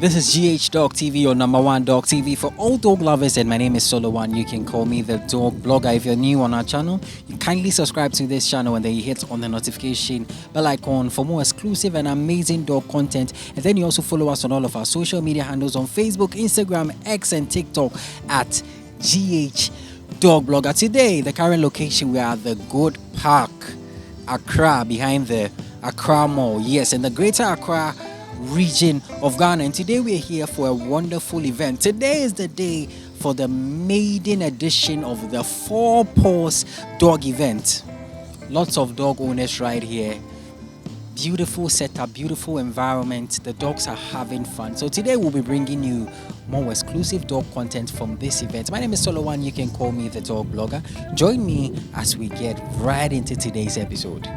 This is GH Dog TV, your number one dog TV for all dog lovers, and my name is Solo One. You can call me the dog blogger. If you're new on our channel, you kindly subscribe to this channel and then you hit on the notification bell icon for more exclusive and amazing dog content. And then you also follow us on all of our social media handles on Facebook, Instagram, X, and TikTok at GH Dog Blogger. Today, the current location, we are at the Goat Park, Accra, behind the Accra Mall. Yes, in the Greater Accra region of Ghana. And today we are here for a wonderful event. Today is the day for the maiden edition of the Four Paws Dog Event. Lots of dog owners right here. Beautiful setup, beautiful environment. The dogs are having fun. So today we'll be bringing you more exclusive dog content from this event. My name is Solo One. You can call me the dog blogger. Join me as we get right into today's episode.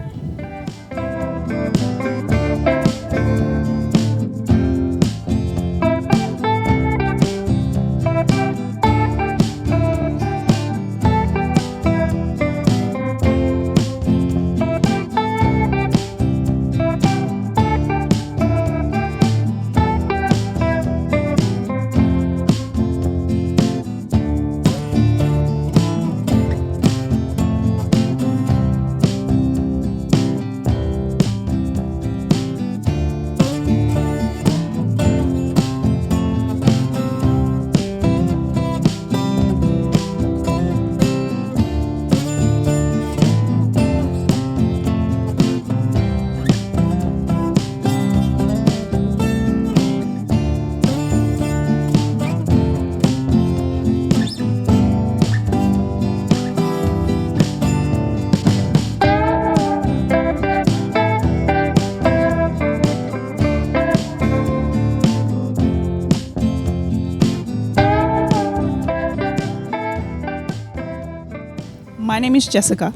My name is Jessica,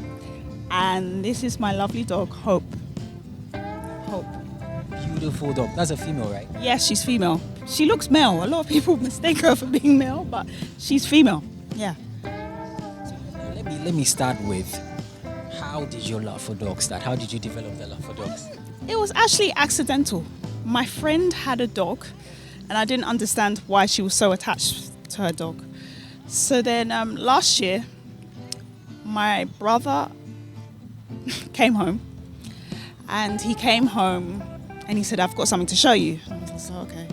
and this is my lovely dog, Hope. Hope. Beautiful dog. That's a female, right? Yes, she's female. She looks male. A lot of people mistake her for being male, but she's female. Yeah. Let me start with, how did your love for dogs start? How did you develop the love for dogs? It was actually accidental. My friend had a dog, and I didn't understand why she was so attached to her dog. So then last year, my brother came home, and he came home and he said, "I've got something to show you." I was like, "Okay."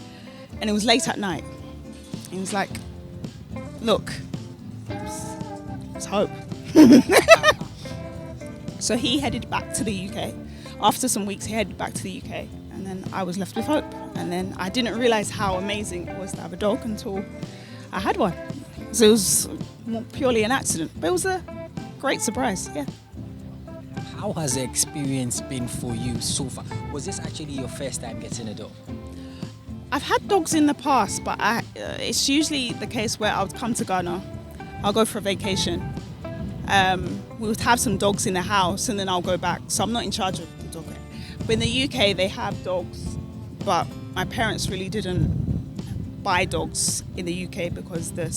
And it was late at night. He was like, "Look, it's Hope." So he headed back to the UK. After some weeks, he headed back to the UK, and then I was left with Hope. And then I didn't realize how amazing it was to have a dog until I had one. So it was more purely an accident, but it was a great surprise, yeah. How has the experience been for you so far? Was this actually your first time getting a dog? I've had dogs in the past, but it's usually the case where I would come to Ghana, I'll go for a vacation. We would have some dogs in the house, and then I'll go back. So I'm not in charge of the dog. But in the UK, they have dogs, but my parents really didn't buy dogs in the UK because I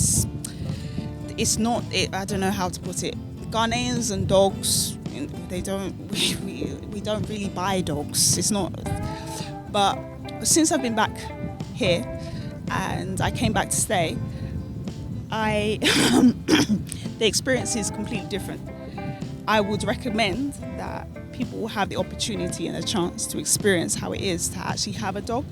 don't know how to put it. Ghanaians and dogs, we don't really buy dogs. It's not. But since I've been back here and I came back to stay, the experience is completely different. I would recommend that people will have the opportunity and a chance to experience how it is to actually have a dog,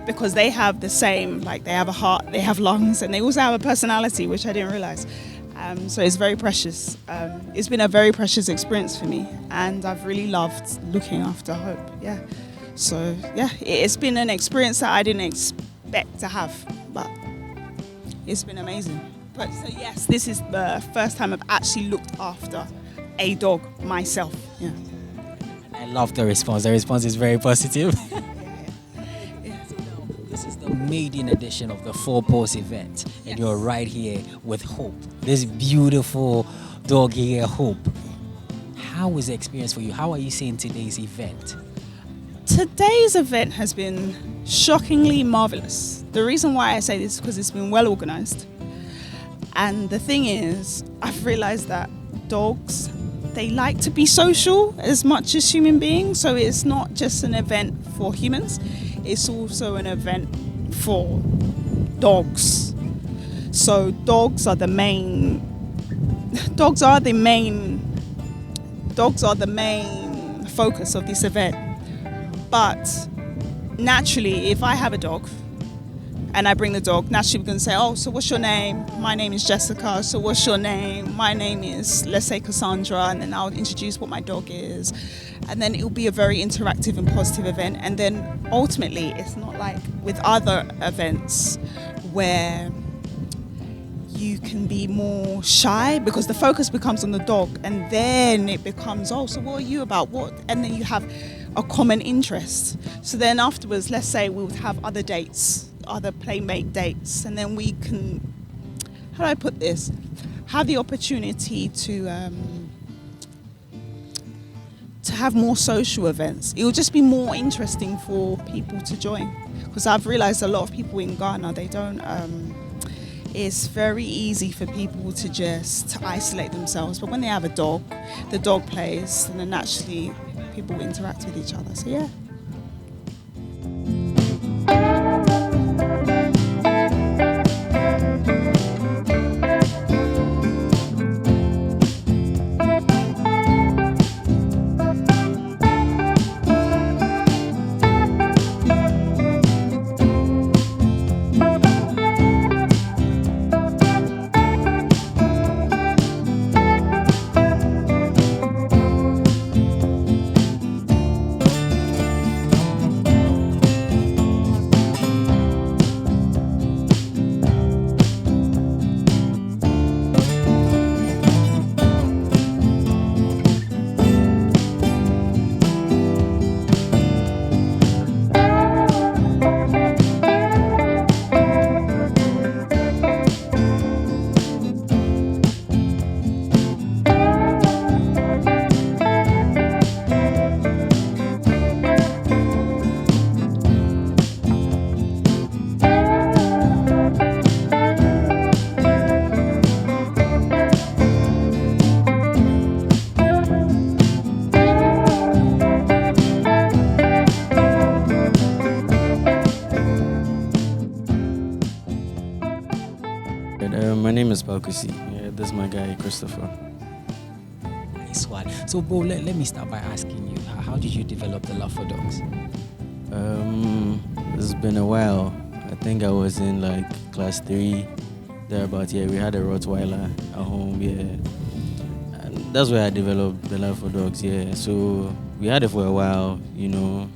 because they have the same, like they have a heart, they have lungs, and they also have a personality, which I didn't realize. So it's very precious. It's been a very precious experience for me, and I've really loved looking after Hope. Yeah. So yeah, it's been an experience that I didn't expect to have, but it's been amazing. But so yes, this is the first time I've actually looked after a dog myself. Yeah. I love the response. The response is very positive. This is the maiden edition of the Four Paws event, and you're right here with Hope, this beautiful dog here, Hope. How was the experience for you? How are you seeing today's event? Today's event has been shockingly marvelous. The reason why I say this is because it's been well organized. And the thing is, I've realized that dogs, they like to be social as much as human beings. So it's not just an event for humans. It's also an event for dogs. So dogs are the main focus of this event. But naturally, if I have a dog and I bring the dog, naturally we're going to say, oh, so what's your name? My name is Jessica. So what's your name? My name is, let's say, Cassandra. And then I'll introduce what my dog is. And then it'll be a very interactive and positive event. And then ultimately, it's not like with other events where you can be more shy because the focus becomes on the dog, and then it becomes, oh, so what are you about? What? And then you have a common interest. So then afterwards, let's say we would have other dates, other playmate dates, and then we can, how do I put this? Have the opportunity to have more social events. It will just be more interesting for people to join, because I've realized a lot of people in Ghana, they don't, it's very easy for people to just isolate themselves, but when they have a dog, the dog plays, and then naturally people interact with each other. So yeah. My name is Balkusi. Yeah, this is my guy, Christopher. Nice one. So, bro, let me start by asking you, how did you develop the love for dogs? It's been a while. I think I was in like class 3, thereabouts. Yeah, we had a Rottweiler at home. Yeah, and that's where I developed the love for dogs. Yeah, so we had it for a while, you know,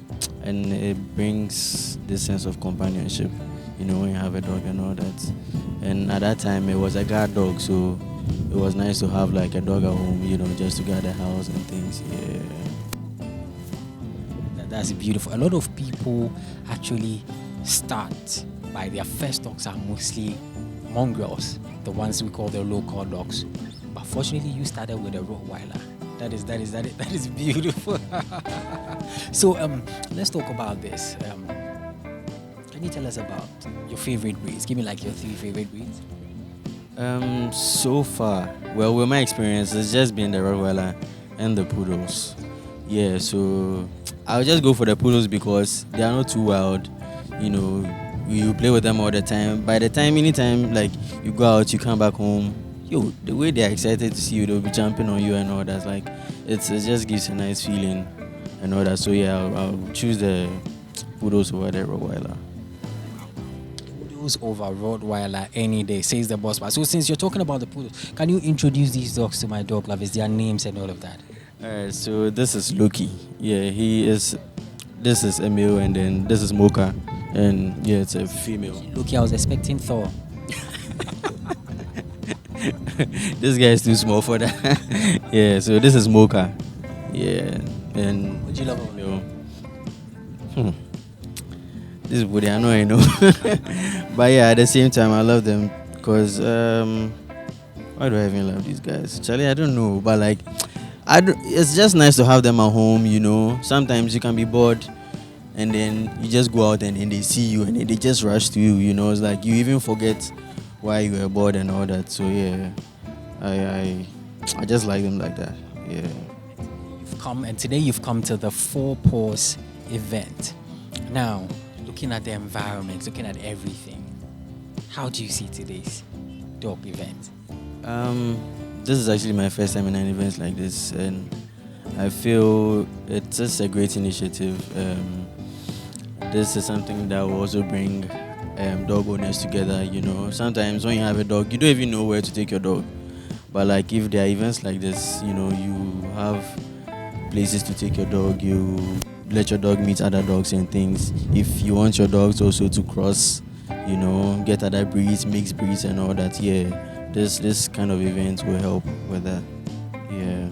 and it brings this sense of companionship, you know, when you have a dog and all that. And at that time, it was a guard dog, so it was nice to have like a dog at home, you know, just to guard the house and things. Yeah. That's beautiful. A lot of people actually start by their first dogs are mostly mongrels, the ones we call the local dogs. But fortunately, you started with a Rottweiler. That is beautiful. So let's talk about this. Can you tell us about your favorite breeds? Give me like your 3 favorite breeds. So far, well, with my experience, it's just been the Rottweiler and the poodles. Yeah, so I'll just go for the poodles because they are not too wild. You know, you play with them all the time. By the time, anytime, like you go out, you come back home, yo, the way they're excited to see you, they'll be jumping on you and all that. Like, it just gives a nice feeling and all that. So yeah, I'll choose the poodles over the Rottweiler. Over Rottweiler any day, says the boss. So since you're talking about the poodles, can you introduce these dogs to my dog lovers, their names and all of that? Alright, so this is Loki. Yeah, this is a male, and then this is Mocha, and yeah, it's a female. Loki, I was expecting Thor. This guy is too small for that. Yeah, so this is Mocha. Yeah, and would you love him? This is body, I know, but yeah, at the same time, I love them because why do I even love these guys? Charlie, I don't know, but like, it's just nice to have them at home. You know, sometimes you can be bored, and then you just go out and they see you and they just rush to you. You know, it's like you even forget why you were bored and all that. So yeah, I just like them like that. Yeah. Today you've come to the Four Paws event. Now, looking at the environment, looking at everything, how do you see today's dog event? This is actually my first time in an event like this, and I feel it's just a great initiative. This is something that will also bring dog owners together. You know, sometimes when you have a dog, you don't even know where to take your dog. But like if there are events like this, you know, you have places to take your dog. You let your dog meet other dogs and things. If you want your dogs also to cross, you know, get other breeds, mixed breeds and all that, yeah, this kind of event will help with that. Yeah.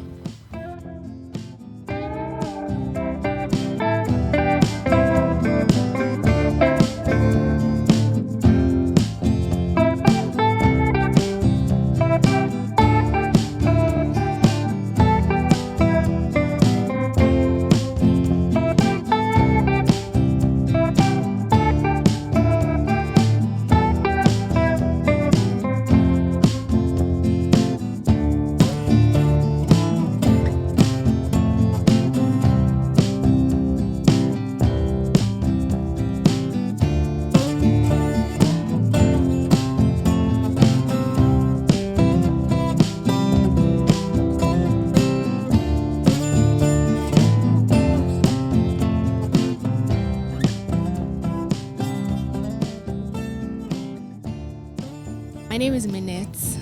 My name is Minette,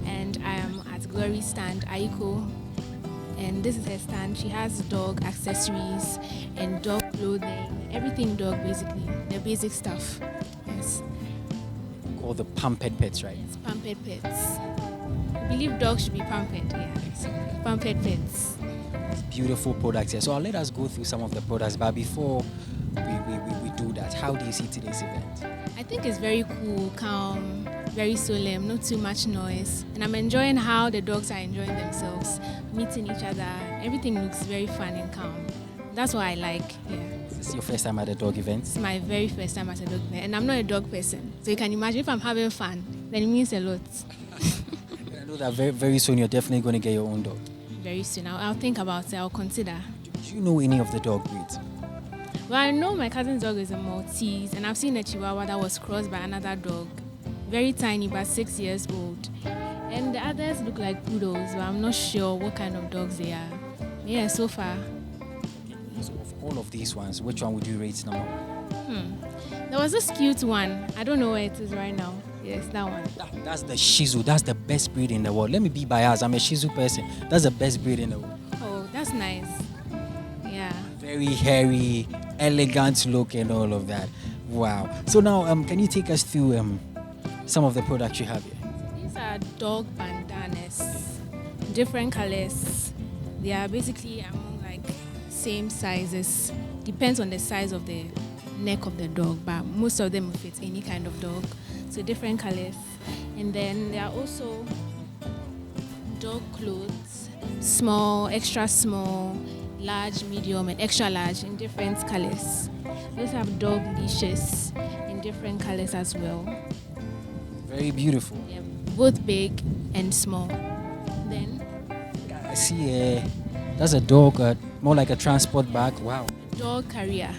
and I am at Glory Stand Aiko, and this is her stand. She has dog accessories and dog clothing, everything dog basically, the basic stuff. Yes, All the pampered pets, right? it's pampered pets. I believe dogs should be pampered, yeah. Pampered pets. Beautiful products here. So I'll let us go through some of the products, but before we do that, how do you see today's event? I think it's very cool, calm, very solemn, not too much noise. And I'm enjoying how the dogs are enjoying themselves, meeting each other. Everything looks very fun and calm. That's what I like, yeah. Is this your first time at a dog event? It's my very first time at a dog event, and I'm not a dog person. So you can imagine if I'm having fun, then it means a lot. I know that very, very soon you're definitely going to get your own dog. Very soon, I'll think about it, I'll consider. Do you know any of the dog breeds? Well, I know my cousin's dog is a Maltese, and I've seen a Chihuahua that was crossed by another dog. Very tiny, but 6 years old. And the others look like poodles, but I'm not sure what kind of dogs they are. Yeah, so far. So of all of these ones, which one would you rate number one? There was this cute one. I don't know where it is right now. Yes, that one. That's the Shih Tzu. That's the best breed in the world. Let me be biased. I'm a Shih Tzu person. That's the best breed in the world. Oh, that's nice. Yeah. Very hairy, elegant look and all of that. Wow. So now, can you take us through some of the products you have here? These are dog bandanas, different colors. They are basically among like same sizes. Depends on the size of the neck of the dog, but most of them fit any kind of dog. So different colors. And then there are also dog clothes, small, extra small, large, medium, and extra large in different colors. We also have dog leashes in different colors as well. Very beautiful. Yeah, both big and small. Then I see that's a dog, more like a transport bag. Wow. dog carrier.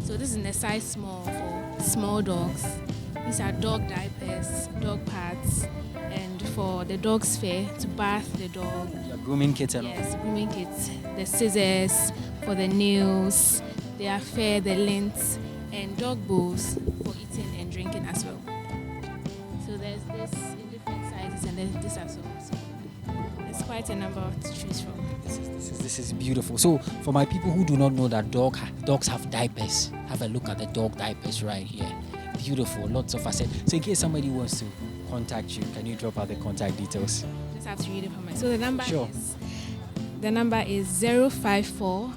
So this is in a size small for small dogs. These are dog diapers, dog pads, and for the dog's fur to bath the dog. Your grooming kits and all. Yes, grooming kits, the scissors for the nails, their fur, the lint, and dog bowls for eating and drinking as well. So there's this in different sizes, and there's this as well. So there's quite a number to choose from. This is beautiful. So for my people who do not know that dogs have diapers, have a look at the dog diapers right here. Beautiful, lots of facets. So in case somebody wants to contact you, can you drop out the contact details? Just have to read it for me. So the number Sure. is 054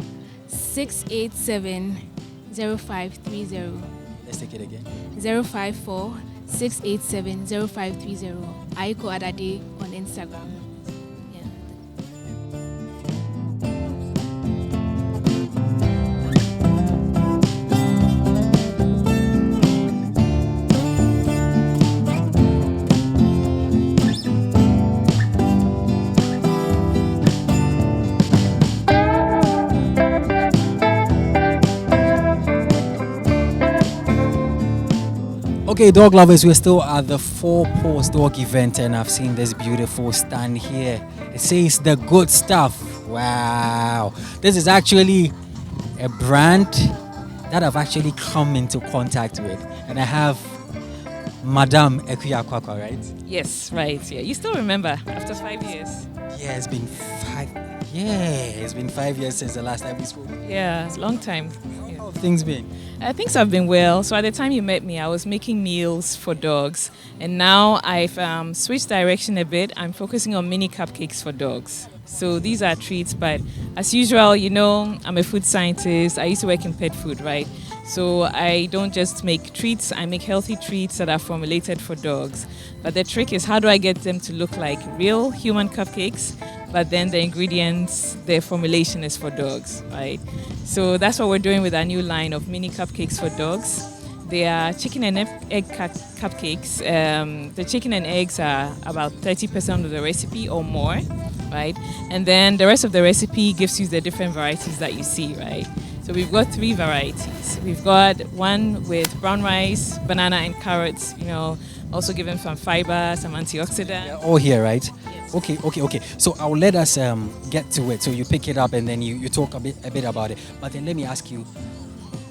687 0530. Let's take it again. 054 687 0530. Aiko Adade on Instagram. Yeah. Okay, dog lovers, we're still at the Four Paws Dog Event, and I've seen this beautiful stand here. It says the good stuff. Wow. This is actually a brand that I've actually come into contact with. And I have Madame Ekuya Kwakwa, right? Yes, right. Yeah, you still remember after 5 years. Yeah, it's been 5. Yeah, it's been 5 years since the last time we spoke. Yeah, long time. Yeah. How have things been? Things have been well. So at the time you met me, I was making meals for dogs, and now I've switched direction a bit. I'm focusing on mini cupcakes for dogs. So these are treats, but as usual, you know, I'm a food scientist. I used to work in pet food, right? So I don't just make treats, I make healthy treats that are formulated for dogs. But the trick is, how do I get them to look like real human cupcakes, but then the ingredients, the formulation is for dogs, right? So that's what we're doing with our new line of mini cupcakes for dogs. They are chicken and egg cupcakes. The chicken and eggs are about 30% of the recipe or more, right? And then the rest of the recipe gives you the different varieties that you see, right? So we've got 3 varieties. We've got one with brown rice, banana, and carrots, you know, also giving some fiber, some antioxidant. They're all here, right? Yes. Okay. So I'll let us get to it. So you pick it up and then you talk a bit about it. But then let me ask you,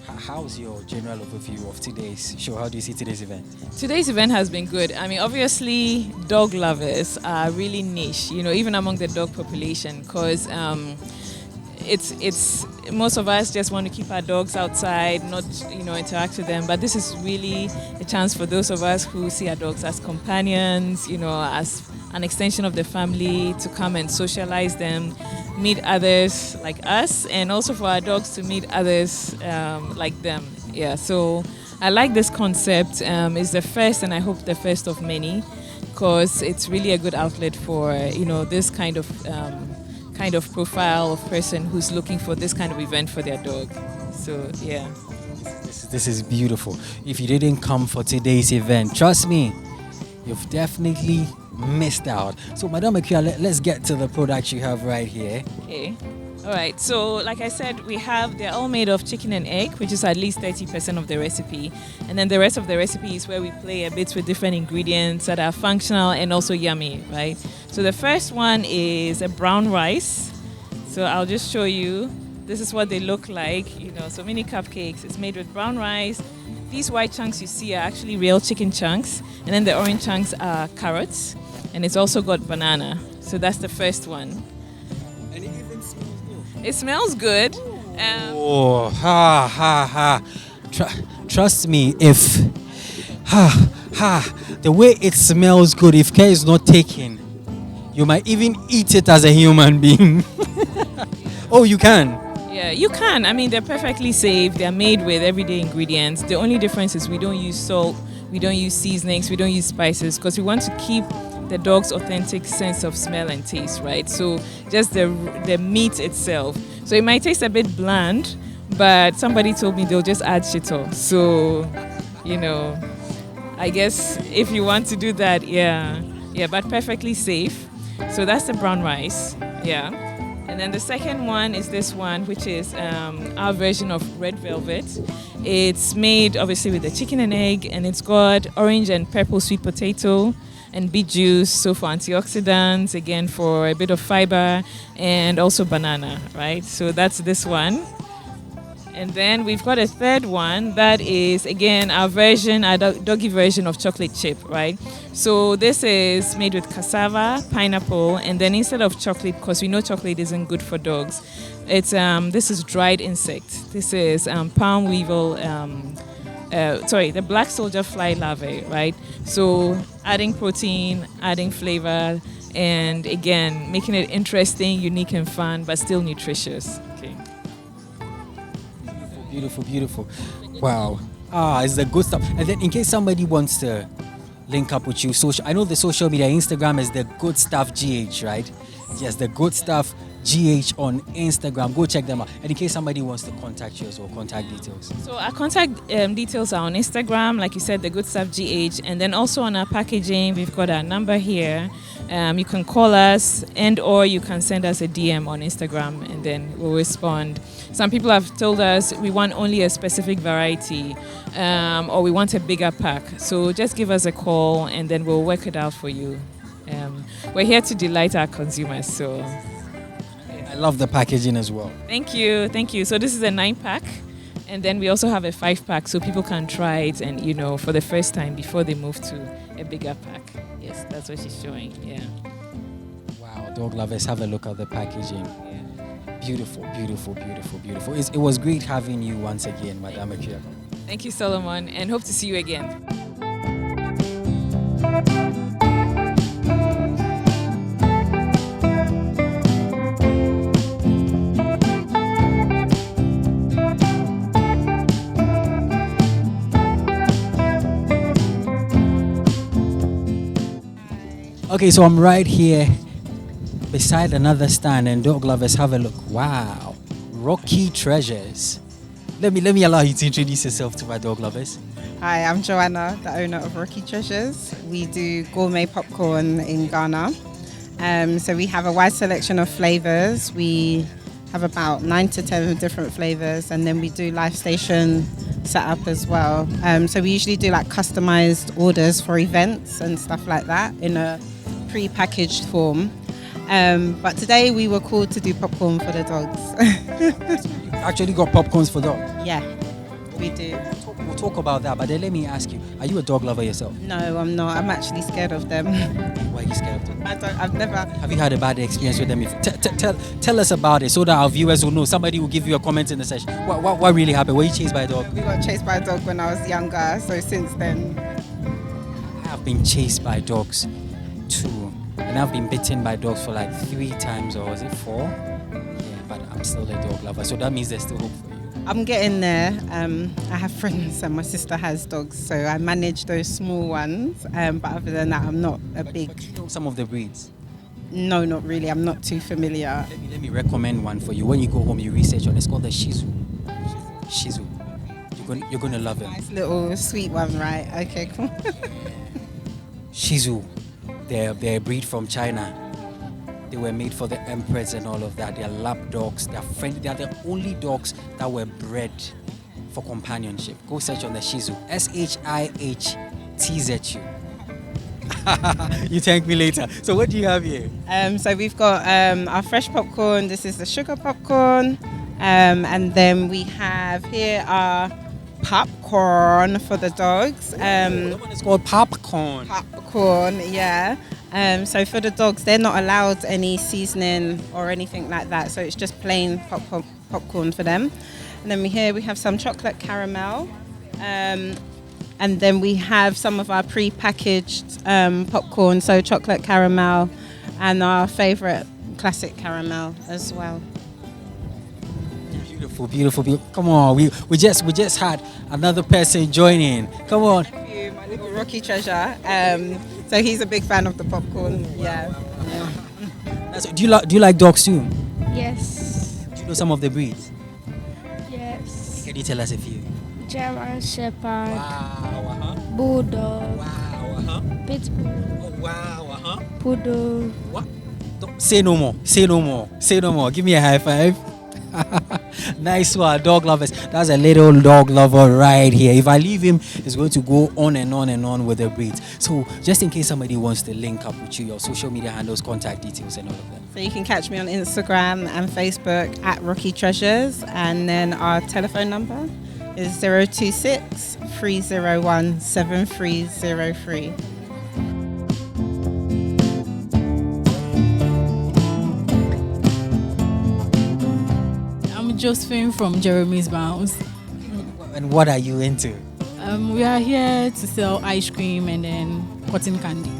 how's your general overview of today's show? How do you see today's event? Today's event has been good. I mean, obviously, dog lovers are really niche, you know, even among the dog population, because it's most of us just want to keep our dogs outside, not, you know, interact with them. But this is really a chance for those of us who see our dogs as companions, you know, as an extension of the family, to come and socialize them, meet others like us, and also for our dogs to meet others like them. Yeah, so I like this concept. It's the first, and I hope the first of many, because it's really a good outlet for, you know, this kind of profile of person who's looking for this kind of event for their dog. So yeah. This is beautiful. If you didn't come for today's event, trust me, you've definitely missed out. So Madame Ekuya, let's get to the product you have right here. Okay. All right. So like I said, they're all made of chicken and egg, which is at least 30% of the recipe. And then the rest of the recipe is where we play a bit with different ingredients that are functional and also yummy, right? So the first one is a brown rice. So I'll just show you. This is what they look like, you know, so mini cupcakes. It's made with brown rice. These white chunks you see are actually real chicken chunks. And then the orange chunks are carrots. And it's also got banana. So that's the first one. And it even smells good. It smells good. Trust me, if the way it smells good, if care is not taken, you might even eat it as a human being. Oh, you can? Yeah, you can. I mean, they're perfectly safe. They're made with everyday ingredients. The only difference is we don't use salt, we don't use seasonings, we don't use spices, because we want to keep the dog's authentic sense of smell and taste, right? So just the meat itself. So it might taste a bit bland, but somebody told me they'll just add shito. So, you know, I guess if you want to do that, yeah, but perfectly safe. So that's the brown rice, yeah. And then the second one is this one, which is our version of red velvet. It's made obviously with the chicken and egg, and it's got orange and purple sweet potato and beet juice, so for antioxidants, again for a bit of fiber, and also banana, right? So that's this one. And then we've got a third one that is, again, our doggy version of chocolate chip, right? So this is made with cassava, pineapple, and then instead of chocolate, because we know chocolate isn't good for dogs, it's this is dried insect. This is palm weevil, the black soldier fly larvae, right? So adding protein, adding flavor, and again, making it interesting, unique, and fun, but still nutritious. Okay. Beautiful. Wow. It's the good stuff. And then in case somebody wants to link up with you, I know the social media, Instagram is the good stuff GH, right? Yes, the good stuff GH on Instagram. Go check them out. And in case somebody wants to contact you as well, contact details. So our contact details are on Instagram, like you said, the Good Stuff GH, and then also on our packaging, we've got our number here. You can call us or you can send us a DM on Instagram, and then we'll respond. Some people have told us we want only a specific variety, or we want a bigger pack. So just give us a call, and then we'll work it out for you. We're here to delight our consumers, so. I love the packaging as well. Thank you. So this is a 9-pack, and then we also have a 5-pack, so people can try it and, for the first time before they move to a bigger pack. Yes, that's what she's showing. Yeah. Wow, dog lovers, have a look at the packaging. Yeah. Beautiful, beautiful, beautiful, beautiful. It was great having you once again, Madam Akira. Thank you, Solomon, and hope to see you again. Okay, so I'm right here beside another stand, and dog lovers, have a look. Wow, Rocky Treasures. Let me allow you to introduce yourself to my dog lovers. Hi, I'm Joanna, the owner of Rocky Treasures. We do gourmet popcorn in Ghana. So we have a wide selection of flavors. We have about 9 to 10 different flavors, and then we do live station setup as well. So we usually do like customized orders for events and stuff like that in a pre-packaged form. But today we were called to do popcorn for the dogs. You actually got popcorns for dogs? Yeah, we do. We'll talk about that, but then let me ask you, are you a dog lover yourself? No, I'm not. I'm actually scared of them. Why are you scared of them? I've never... Have you had a bad experience with them? Tell us about it so that our viewers will know. Somebody will give you a comment in the session. What really happened? Were you chased by a dog? We got chased by a dog when I was younger, so since then... I have been chased by dogs too. And I've been bitten by dogs for like 3 times, or was it 4? Yeah, but I'm still a dog lover, so that means there's still hope for you. I'm getting there. I have friends and my sister has dogs, so I manage those small ones. But other than that, I'm not a big... But you know some of the breeds? No, not really. I'm not too familiar. Let me recommend one for you. When you go home, you research on it. It's called the Shih Tzu. Shih Tzu. You're gonna love it. Nice little sweet one, right? Okay, cool. Shih Tzu. They're a breed from China. They were made for the empress and all of that. They're lap dogs. They're friendly. They are the only dogs that were bred for companionship. Go search on the Shih Tzu. SHIHTZU. You thank me later. So what do you have here? So we've got our fresh popcorn. This is the sugar popcorn. And then we have here our popcorn for the dogs. That one is called popcorn. Popcorn, yeah. So for the dogs, they're not allowed any seasoning or anything like that. So it's just plain popcorn for them. And then we have some chocolate caramel. And then we have some of our pre-packaged popcorn, so chocolate caramel and our favorite classic caramel as well. Beautiful, beautiful, beautiful. Come on, we just had another person join in. Come on. My little Rocky Treasure. So he's a big fan of the popcorn. Yeah. Do you like dogs too? Yes. Do you know some of the breeds? Yes. Can you tell us a few? German Shepherd, Wow, Bulldog, wow, Pitbull, oh, wow, Poodle. What? Say no more. Say no more. Say no more. Give me a high five. Nice one, dog lovers. That's a little dog lover right here. If I leave him, he's going to go on and on and on with the breeds. So just in case somebody wants to link up with you, your social media handles, contact details and all of that. So you can catch me on Instagram and Facebook at Rocky Treasures, and then our telephone number is 026 301 7303. Josephine from Jeremy's Bounce. And what are you into? We are here to sell ice cream and then cotton candy.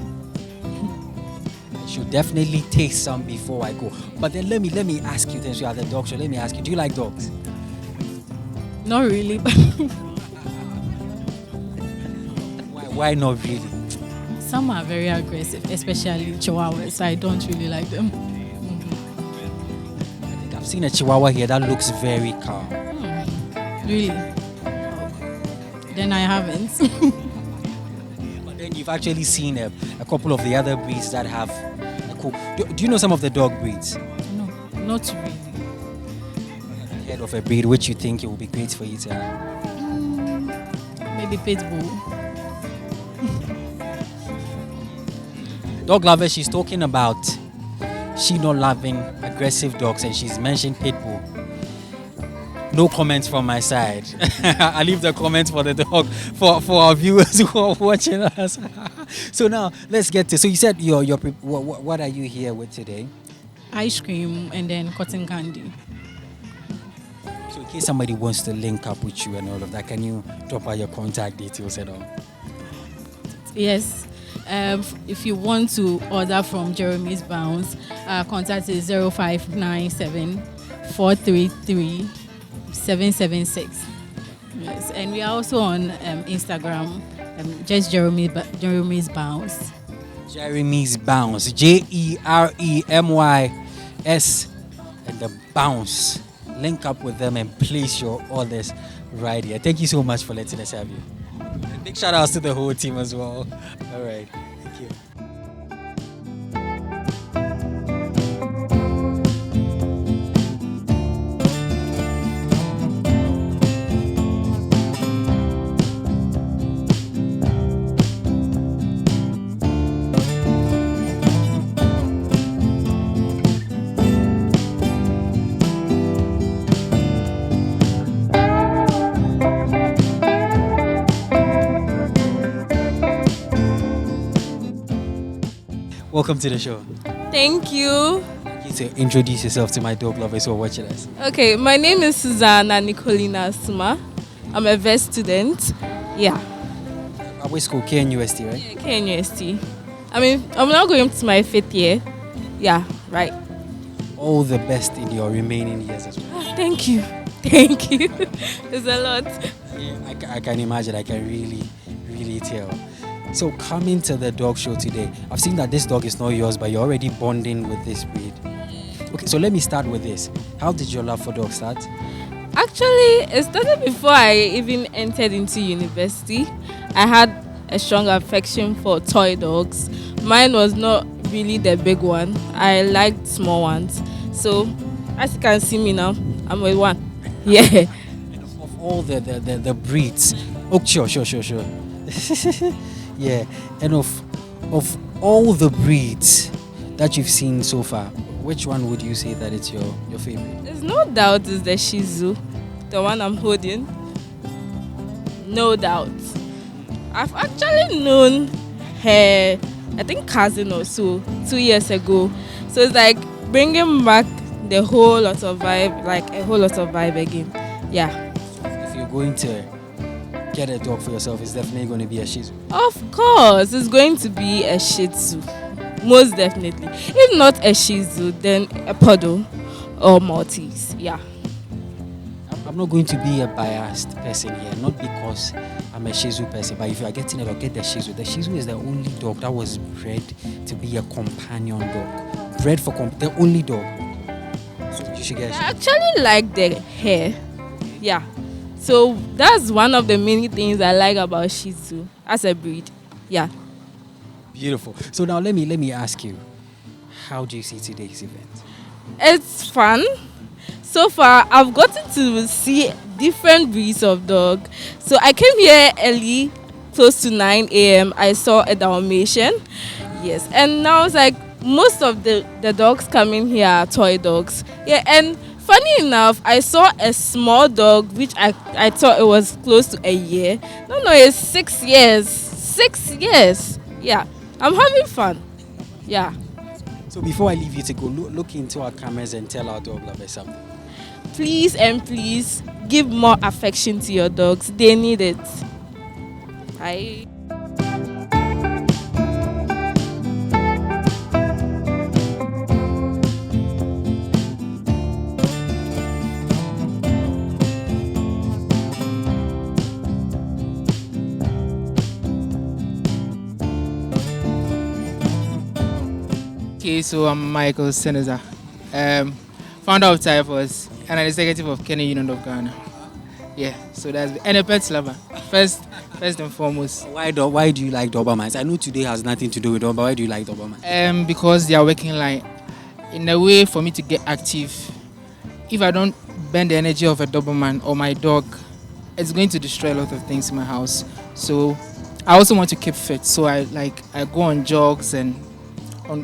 I should definitely taste some before I go. But then let me ask you, since you are the dog show, let me ask you, do you like dogs? Not really, but why not really? some are very aggressive, especially Chihuahuas. I don't really like them. I've seen a Chihuahua here that looks very calm. Really? Then I haven't. But then you've actually seen a couple of the other breeds that have a cool. Do you know some of the dog breeds? No, not really. Heard of a breed which you think it would be great for you to have? Maybe pit bull. Dog lover, she's talking about she not loving aggressive dogs, and she's mentioned pit bull. No comments from my side. I leave the comments for the dog for our viewers who are watching us. So now let's get to. So you said what are you here with today? Ice cream and then cotton candy. So in case somebody wants to link up with you and all of that, can you drop out your contact details and all? Yes. If you want to order from Jeremy's Bounce, contact is 0597 433 776. Yes, and we are also on Instagram, just Jeremy's Bounce. Jeremy's Bounce, JEREMYS, and the Bounce. Link up with them and place your orders right here. Thank you so much for letting us have you. And big shout outs to the whole team as well. All right, thank you. Welcome to the show. Thank you. Thank you to introduce yourself to my dog lovers who are watching us. Okay, my name is Susanna Nicolina Suma. I'm a vet student. Yeah. At which school? KNUST, right? Yeah, KNUST. I mean, I'm now going to my 5th year. Yeah, right. All the best in your remaining years as well. Thank you. Thank you. It's a lot. Yeah, I can imagine. I can really tell. So coming to the dog show today, I've seen that this dog is not yours, but you're already bonding with this breed. Okay, so let me start with this. How did your love for dogs start? Actually, it started before I even entered into university. I had a strong affection for toy dogs. Mine was not really the big one. I liked small ones. So, as you can see me now, I'm with one. Yeah. Of all the breeds. Oh, sure. Yeah, and of all the breeds that you've seen so far, which one would you say that it's your favorite? There's no doubt it's the Shih Tzu, the one I'm holding. No doubt. I've actually known her, I think cousin or so, 2 years ago. So it's like bringing back the whole lot of vibe, like a whole lot of vibe again. Yeah. If you're going to get a dog for yourself, it's definitely going to be a Shih Tzu. Of course, it's going to be a Shih Tzu, most definitely. If not a Shih Tzu, then a poodle or Maltese. Yeah. I'm not going to be a biased person here, not because I'm a Shih Tzu person, but if you are getting a dog, get the Shih Tzu. The Shih Tzu is the only dog that was bred to be a companion dog. Bred for the only dog. So you should get. I actually like the hair. Yeah. So that's one of the many things I like about Shih Tzu as a breed. Yeah. Beautiful. So now let me ask you, how do you see today's event? It's fun. So far, I've gotten to see different breeds of dog. So I came here early, close to 9 a.m. I saw a Dalmatian. Yes. And now it's like most of the dogs coming here are toy dogs. Yeah. And funny enough, I saw a small dog, which I thought it was close to a year. No, it's 6 years. 6 years. Yeah. I'm having fun. Yeah. So before I leave you to go, look into our cameras and tell our dog lovers something. Please and please give more affection to your dogs. They need it. Bye. Okay, so I'm Michael Senator. founder of Four Paws, and an executive of Canine Union of Ghana. Yeah, so and a pet lover. First and foremost. Why do you like Dobermans? I know today has nothing to do with Doberman, but why do you like Dobermans? Because they are working like in a way for me to get active. If I don't bend the energy of a Doberman or my dog, it's going to destroy a lot of things in my house. So I also want to keep fit. So I go on jogs and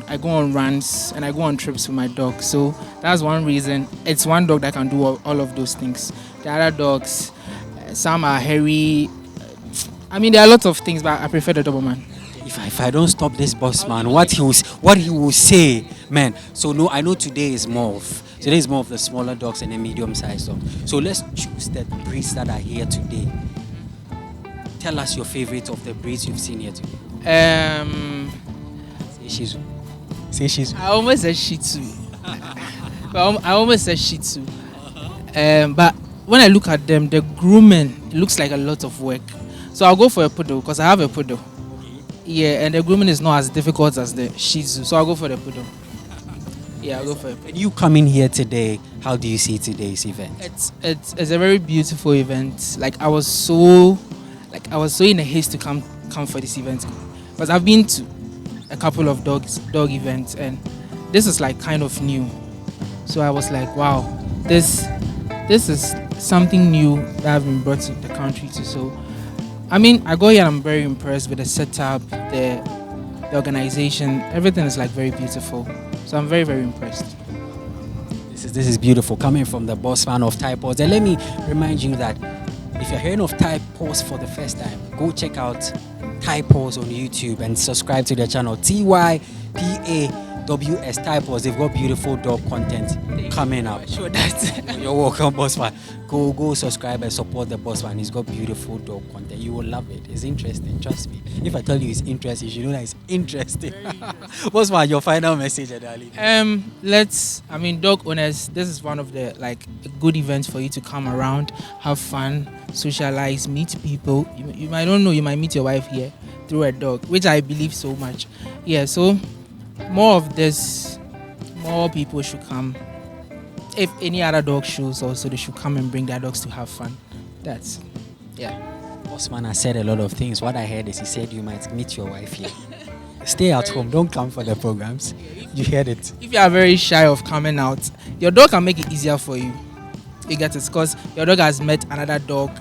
I go on runs and I go on trips with my dog. So that's one reason. It's one dog that can do all of those things. The other dogs, some are hairy. I mean, there are lots of things, but I prefer the Doberman. If I don't stop this boss man, what he will say, man. So no, I know today is more of the smaller dogs and the medium-sized dogs. So let's choose the breeds that are here today. Tell us your favorite of the breeds you've seen here today. Say Shih Tzu. I almost said Shih Tzu. But when I look at them, the grooming, it looks like a lot of work. So I'll go for a poodle because I have a poodle. Yeah, and the grooming is not as difficult as the Shih Tzu, so I'll go for the poodle. Yeah, I'll go for it. When you coming here today, how do you see today's event? It's a very beautiful event. I was so in a haste to come for this event because I've been to a couple of dog events and this is kind of new. So I was like, wow, this is something new that I've been brought to the country to. So I mean, I go here and I'm very impressed with the setup, the organization. Everything is very beautiful. So I'm very, very impressed. This is beautiful coming from the boss man of Four Paws. And let me remind you that if you're hearing of Four Paws for the first time, go check out Four Paws on YouTube and subscribe to their channel. TYPAWS Four Paws. They've got beautiful dog content coming up. Sure that. You're welcome, boss man. Go subscribe and support the boss man. He's got beautiful dog content. You will love it. It's interesting. Trust me. If I tell you it's interesting, you should know that it's interesting. Boss man, your final message, darling. Dog owners, this is one of the good events for you to come around, have fun, socialize, meet people. You might don't know, you might meet your wife here through a dog, which I believe so much. Yeah, so more of this, more people should come. If any other dog shows also, they should come and bring their dogs to have fun. Bossman has said a lot of things. What I heard is he said you might meet your wife here. Stay at home, don't come for the programs. You heard it. If you are very shy of coming out, your dog can make it easier for you. You get it? Because your dog has met another dog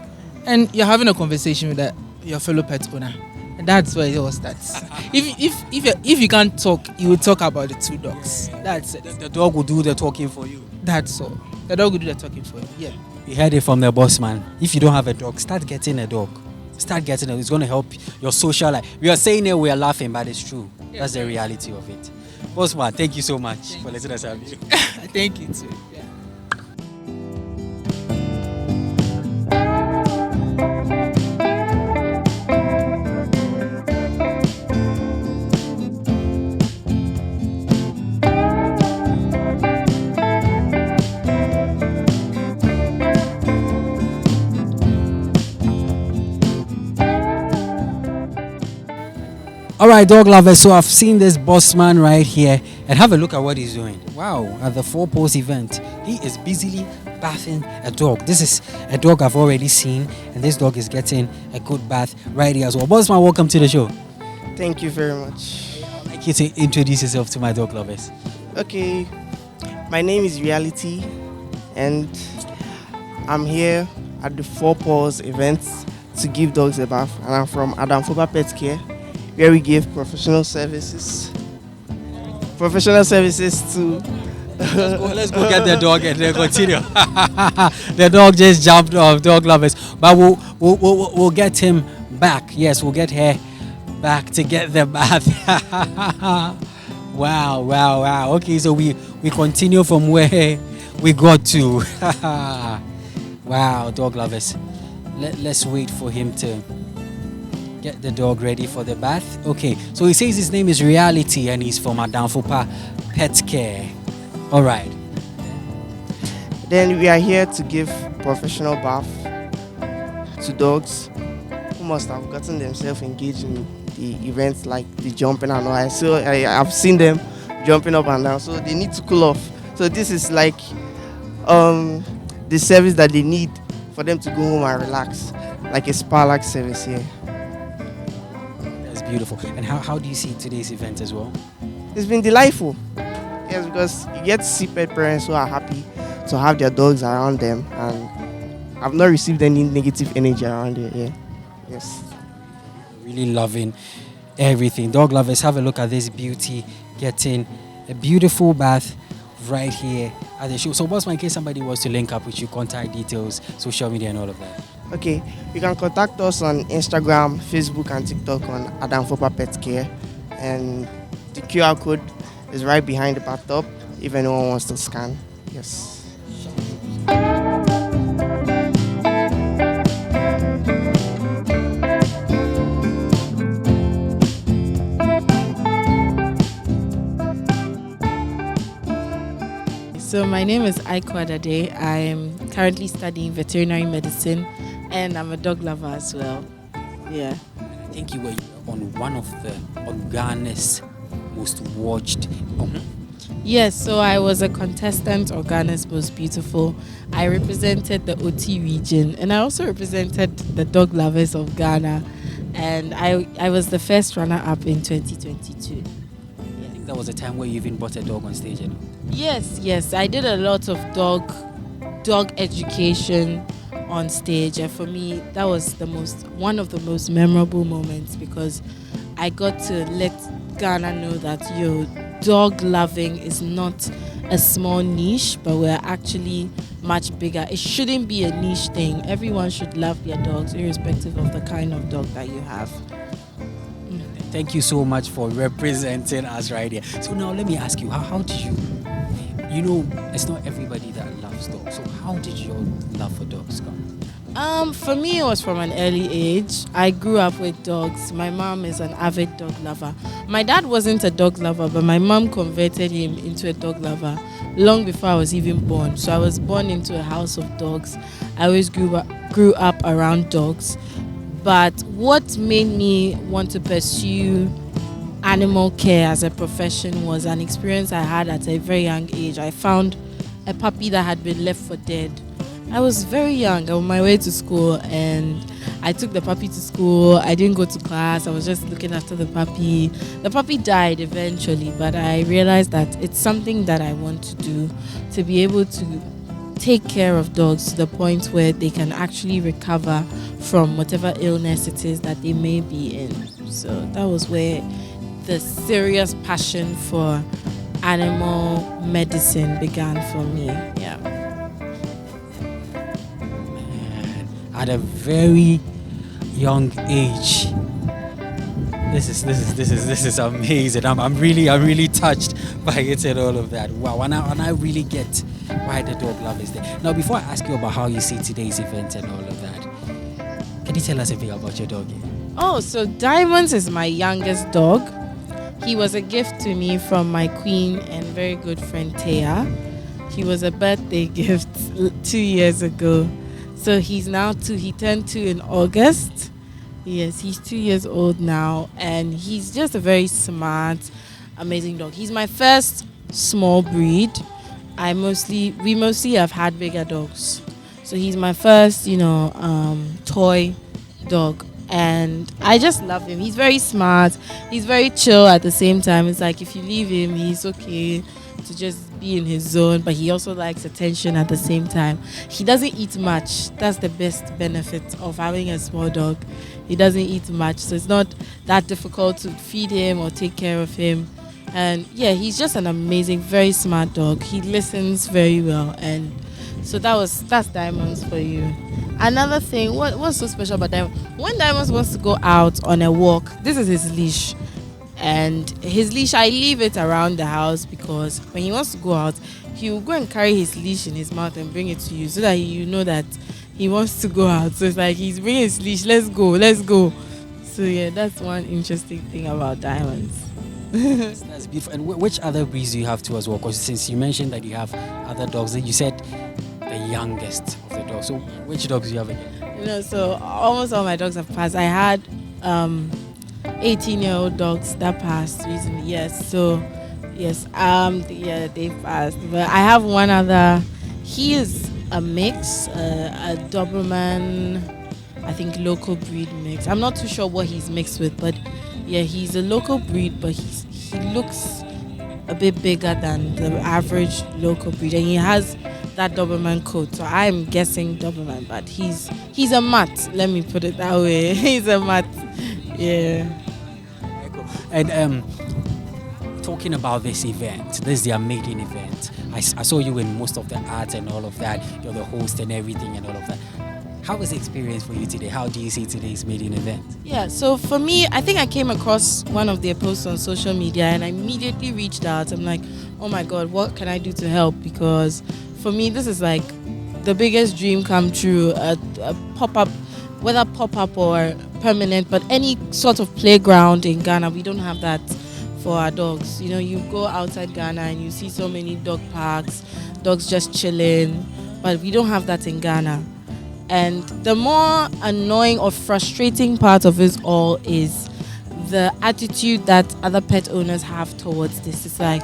and you're having a conversation with your fellow pet owner. And that's where it all starts. If you can't talk, you will talk about the two dogs. That's it. The dog will do the talking for you. That's all. The dog will do the talking for you. Yeah. You heard it from the boss man. If you don't have a dog, start getting a dog. Start getting it. It's going to help your social life. We are saying it, we are laughing, but it's true. Yeah, that's the reality of it. Boss man, thank you so much for letting us have you. Thank you too. Yeah. All right, dog lovers. So I've seen this boss man right here, and have a look at what he's doing. Wow, at the Four Paws event, he is busily bathing a dog. This is a dog I've already seen, and this dog is getting a good bath right here as well. Boss man, welcome to the show. Thank you very much. I'd like you to introduce yourself to my dog lovers. Okay, my name is Reality, and I'm here at the Four Paws event to give dogs a bath, and I'm from Adamfoba Pet Care, where we give professional services to let's go get the dog and then continue. The dog just jumped off, dog lovers, but we'll get him back. Yes, we'll get her back to get the bath. Wow. Okay, so we continue from where we got to. Wow, dog lovers, let's wait for him to get the dog ready for the bath. Okay, so he says his name is Reality and he's from Adamfoba Pet Care. All right. Then we are here to give professional bath to dogs who must have gotten themselves engaged in the events like the jumping and all. I've seen them jumping up and down, so they need to cool off. So this is like the service that they need for them to go home and relax, like a spa-like service here. That's beautiful. And how do you see today's event as well? It's been delightful. Yes, because you get to see pet parents who are happy to have their dogs around them, and I've not received any negative energy around it. Yeah. Yes. Really loving everything. Dog lovers, have a look at this beauty, getting a beautiful bath right here at the show. So what's in case somebody was to link up with you, contact details, social media and all of that? Okay, you can contact us on Instagram, Facebook, and TikTok on Adam Fopa Pet Care, and the QR code is right behind the bathtub if anyone wants to scan. Yes. So my name is Aiko Adade. I'm currently studying veterinary medicine, and I'm a dog lover as well. Yeah. I think you were on one of Ghana's most watched. Yes, so I was a contestant on Ghana's Most Beautiful. I represented the OT region, and I also represented the dog lovers of Ghana, and I was the first runner-up in 2022. I think that was a time where you even brought a dog on stage, you know? Yes, I did a lot of dog education on stage, and for me that was one of the most memorable moments, because I got to let Ghana know that dog loving is not a small niche, but we're actually much bigger. It shouldn't be a niche thing. Everyone should love their dogs, irrespective of the kind of dog that you have. Thank you so much for representing us right here. So now let me ask you, how did it's not everybody that loves dogs. So how did your love for dogs come? For me, it was from an early age. I grew up with dogs. My mom is an avid dog lover. My dad wasn't a dog lover, but my mom converted him into a dog lover long before I was even born. So I was born into a house of dogs. I always grew up around dogs. But what made me want to pursue animal care as a profession was an experience I had at a very young age. I found a puppy that had been left for dead. I was very young, on my way to school, and I took the puppy to school. I didn't go to class. I was just looking after the puppy. The puppy died eventually, but I realized that it's something that I want to do, to be able to take care of dogs to the point where they can actually recover from whatever illness it is that they may be in. So that was where the serious passion for animal medicine began for me. Yeah. At a very young age, this is amazing. I'm really touched by it and all of that. Wow, and I really get why the dog love is there. Now, before I ask you about how you see today's event and all of that, can you tell us a bit about your dog? Oh, so Diamonds is my youngest dog. He was a gift to me from my queen and very good friend Taya. He was a birthday gift 2 years ago. So he's now 2. He turned 2 in August. Yes, he's 2 years old now, and he's just a very smart, amazing dog. He's my first small breed. We mostly have had bigger dogs. So he's my first, toy dog. And I just love him. He's very smart. He's very chill at the same time. It's like if you leave him, he's okay to just be in his zone, but he also likes attention at the same time. He doesn't eat much. That's the best benefit of having a small dog. He doesn't eat much, so it's not that difficult to feed him or take care of him. And yeah, he's just an amazing, very smart dog. He listens very well, and so that's Diamonds for you. Another thing, what's so special about Diamonds? When Diamonds wants to go out on a walk, this is his leash. And his leash, I leave it around the house, because when he wants to go out, he will go and carry his leash in his mouth and bring it to you, so that you know that he wants to go out. So it's like he's bringing his leash, let's go. So yeah, that's one interesting thing about Diamonds. That's beautiful. And which other breeds do you have too as well? Because since you mentioned that you have other dogs, you said the youngest of the dogs. So which dogs do you have again? So almost all my dogs have passed. I had 18-year-old dogs that passed recently. Yes, so yes, they've passed. But I have one other He is a mix, a Doberman, I think local breed mix. I'm not too sure what he's mixed with, but yeah, he's a local breed, but he looks a bit bigger than the average local breed, and he has that Doberman coat. So I'm guessing Doberman, but he's a mutt. Let me put it that way. He's a mutt. Yeah. And talking about this event, this is their maiden event. I saw you in most of the ads and all of that. You're the host and everything and all of that. How was the experience for you today? How do you see today's maiden event? Yeah, so for me, I think I came across one of their posts on social media and I immediately reached out. I'm like, oh my God, what can I do to help? Because for me, this is like the biggest dream come true. A pop-up, whether pop-up or permanent, but any sort of playground in Ghana, we don't have that for our dogs. You know, you go outside Ghana and you see so many dog parks, dogs just chilling, but we don't have that in Ghana. And the more annoying or frustrating part of it all is the attitude that other pet owners have towards this. It's like,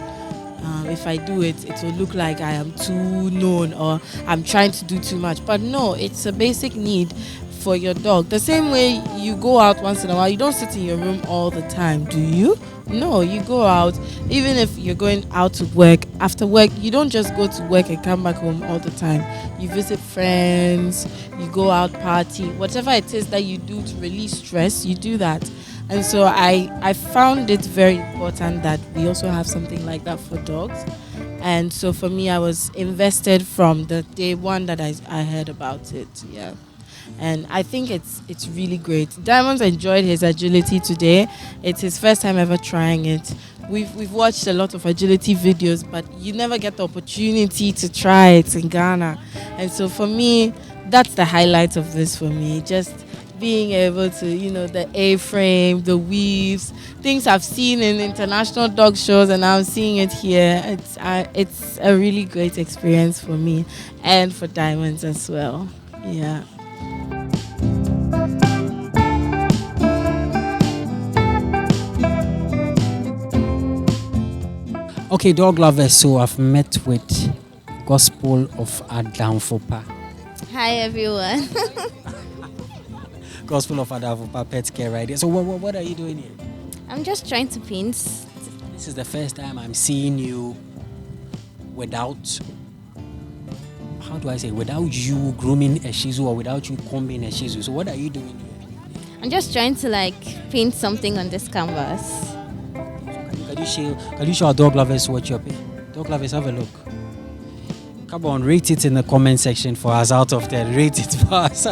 if I do it, it will look like I am too known or I'm trying to do too much. But no, it's a basic need for your dog. The same way you go out once in a while, you don't sit in your room all the time, do you? No, you go out. Even if you're going out to work, after work, you don't just go to work and come back home all the time. You visit friends, you go out party, whatever it is that you do to release stress, you do that. And so I found it very important that we also have something like that for dogs. And so for me, I was invested from the day one that I heard about it. Yeah. And I think it's really great. Diamond's enjoyed his agility today. It's his first time ever trying it. We've watched a lot of agility videos, but you never get the opportunity to try it in Ghana. And so for me, that's the highlight of this for me. Just being able to, the A-frame, the weaves, things I've seen in international dog shows, and I'm seeing it here. It's a really great experience for me and for Diamonds as well. Yeah. Okay, dog lovers, so I've met with Gospel of Adamfopa. Hi everyone. Gospel of Adamfopa Pet Care right here. So what are you doing here? I'm just trying to paint. This is the first time I'm seeing you without, how do I say, without you grooming a Shih Tzu or without you combing a Shih Tzu. So what are you doing here? I'm just trying to paint something on this canvas. Can you show our dog lovers what you're painting? Dog lovers, have a look. Come on, rate it in the comment section for us out of 10. Rate it for us.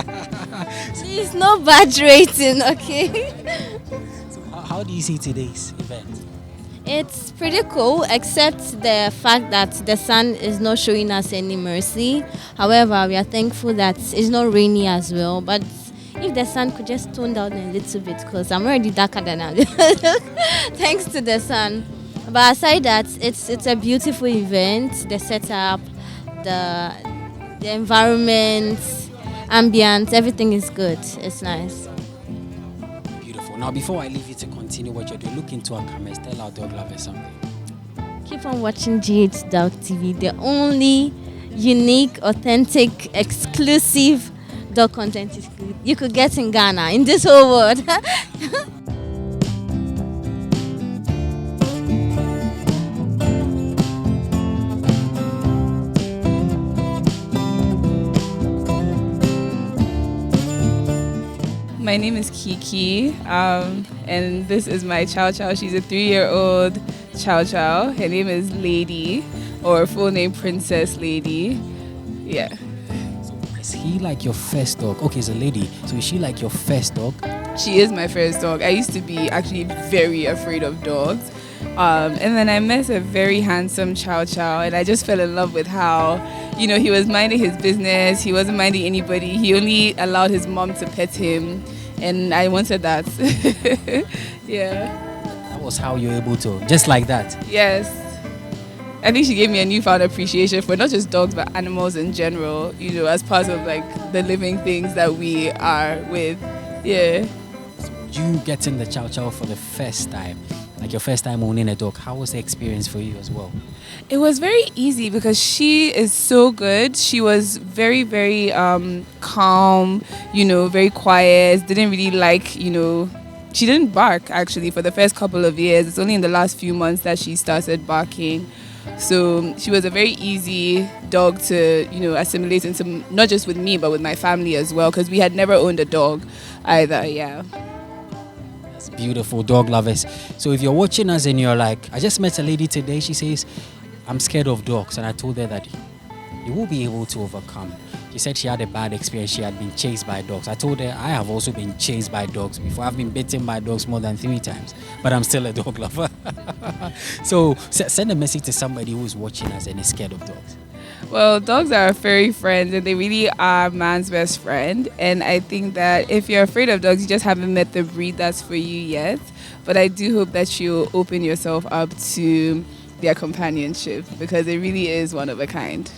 Please, no bad rating, okay? So how do you see today's event? It's pretty cool, except the fact that the sun is not showing us any mercy. However, we are thankful that it's not rainy as well. But if the sun could just tone down a little bit, because I'm already darker than I thanks to the sun. But aside that, it's a beautiful event. The setup, the environment, ambience, everything is good. It's nice. Beautiful. Now, before I leave you to continue what you're doing, look into our cameras. Tell our dog lovers something. Keep on watching GH Dog TV, the only unique, authentic, exclusive dog content you could get in Ghana, in this whole world. My name is Kiki, and this is my Chow Chow. She's a 3-year-old Chow Chow. Her name is Lady, or full name Princess Lady. Yeah. Is he like your first dog? Okay, it's a lady. So is she like your first dog? She is my first dog. I used to be actually very afraid of dogs. And then I met a very handsome Chow Chow, and I just fell in love with how, he was minding his business. He wasn't minding anybody. He only allowed his mom to pet him, and I wanted that. Yeah. That was how you were able to, just like that? Yes. I think she gave me a newfound appreciation for not just dogs, but animals in general, as part of the living things that we are with. Yeah. You getting the Chow Chow for the first time, like your first time owning a dog. How was the experience for you as well? It was very easy because she is so good. She was very, very calm, very quiet, didn't really like, she didn't bark actually for the first couple of years. It's only in the last few months that she started barking. So she was a very easy dog to, assimilate into, not just with me, but with my family as well, because we had never owned a dog either, yeah. That's beautiful, dog lovers. So if you're watching us and you're like, I just met a lady today, she says, I'm scared of dogs. And I told her that you will be able to overcome. She said she had a bad experience. She had been chased by dogs. I told her I have also been chased by dogs before. I've been bitten by dogs more than 3 times, but I'm still a dog lover. So send a message to somebody who's watching us and is scared of dogs. Well, dogs are furry friends and they really are man's best friend. And I think that if you're afraid of dogs, you just haven't met the breed that's for you yet. But I do hope that you'll open yourself up to their companionship because it really is one of a kind.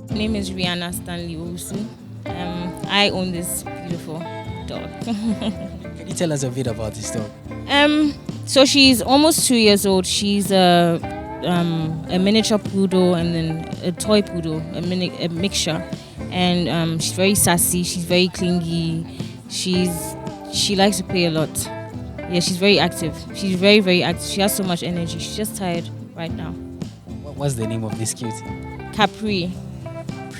My name is Rihanna Stanley Owusu. I own this beautiful dog. Can you tell us a bit about this dog? So she's almost 2 years old. She's a miniature poodle and then a toy poodle, a mixture. And she's very sassy. She's very clingy. She likes to play a lot. Yeah, she's very active. She's very, very active. She has so much energy. She's just tired right now. What's the name of this cutie? Capri.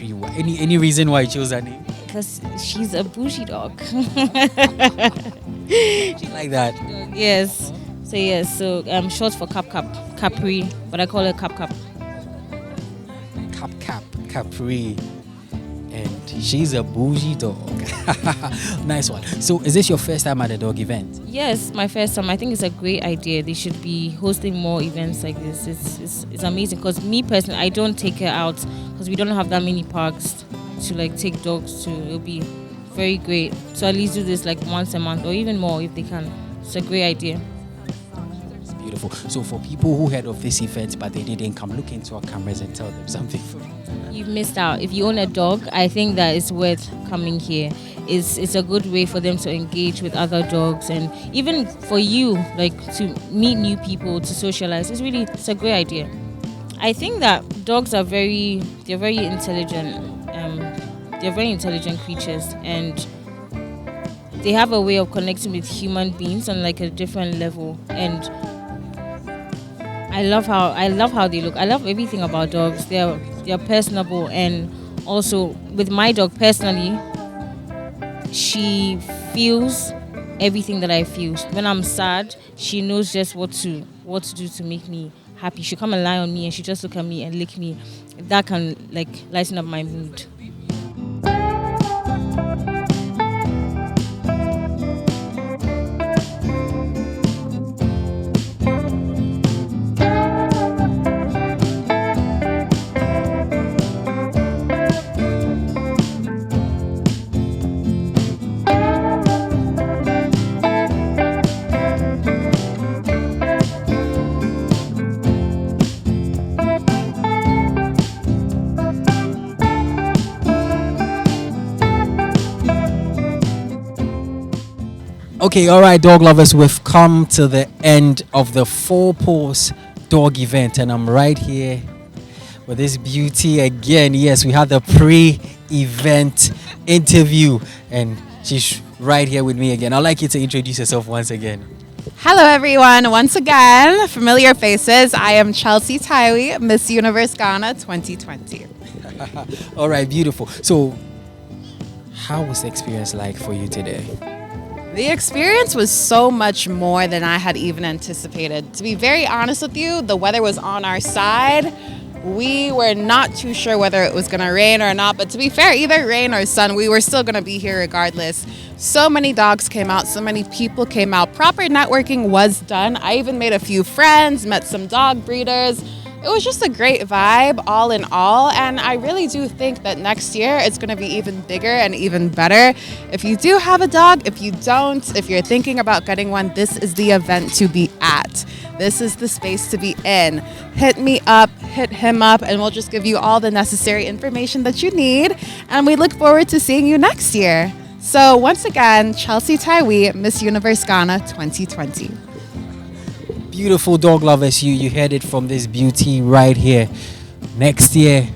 Any reason why you chose that name? Because she's a bougie dog. She like that? Yes. So yes. So short for Capri, but I call her Cap. Capri. And she's a bougie dog. Nice one. So is this your first time at a dog event? Yes, my first time. I think it's a great idea. They should be hosting more events like this. It's amazing because me personally, I don't take her out because we don't have that many parks to take dogs to. It'll be very great. So at least do this once a month or even more if they can. It's a great idea. It's beautiful. So for people who heard of this event but they didn't come, look into our cameras and tell them something. You've missed out. If you own a dog, I think that it's worth coming here. It's a good way for them to engage with other dogs and even for you, to meet new people, to socialize. It's a great idea. I think that dogs are very intelligent. They're very intelligent creatures and they have a way of connecting with human beings on a different level. And I love how they look. I love everything about dogs. They're personable, and also with my dog personally, she feels everything that I feel. When I'm sad, she knows just what to do to make me happy. She'll come and lie on me and she just look at me and lick me. That can lighten up my mood. Okay, all right, dog lovers, we've come to the end of the Four Paws Dog Event, and I'm right here with this beauty again. Yes, we had the pre-event interview, and she's right here with me again. I'd like you to introduce yourself once again. Hello, everyone. Once again, familiar faces. I am Chelsea Taiwi, Miss Universe Ghana 2020. All right, beautiful. So, how was the experience like for you today? The experience was so much more than I had even anticipated. To be very honest with you, the weather was on our side. We were not too sure whether it was going to rain or not, but to be fair, either rain or sun, we were still going to be here regardless. So many dogs came out, so many people came out. Proper networking was done. I even made a few friends, met some dog breeders. It was just a great vibe all in all, and I really do think that next year it's going to be even bigger and even better. If you do have a dog, if you don't, if you're thinking about getting one, this is the event to be at. This is the space to be in. Hit me up, hit hit him up and we'll just give you all the necessary information that you need. And we look forward to seeing you next year. So once again, Chelsea Taiwi, Miss Universe Ghana 2020. Beautiful dog lovers, you heard it from this beauty right here. Next year,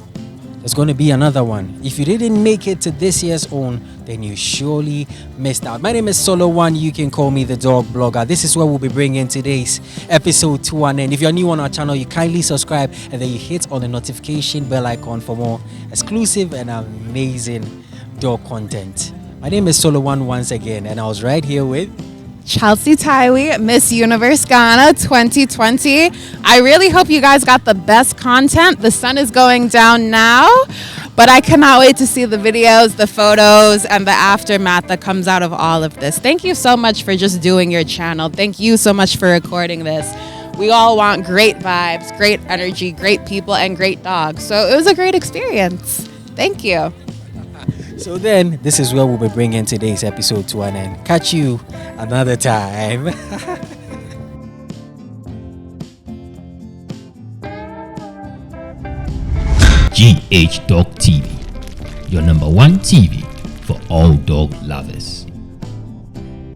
there's going to be another one. If you didn't make it to this year's own, then you surely missed out. My name is Solo One. You can call me the dog blogger. This is where we'll be bringing today's episode to an end. If you're new on our channel, you kindly subscribe and then you hit on the notification bell icon for more exclusive and amazing dog content. My name is Solo One once again, and I was right here with Chelsea Taiwi, Miss Universe Ghana 2020. I really hope you guys got the best content. The sun is going down now, but I cannot wait to see the videos, the photos, and the aftermath that comes out of all of this. Thank you so much for just doing your channel. Thank you so much for recording this. We all want great vibes, great energy, great people, and great dogs. So it was a great experience. Thank you. So then, this is where we'll be bringing today's episode to an end. Catch you another time. GH Dog TV, your number one TV for all dog lovers.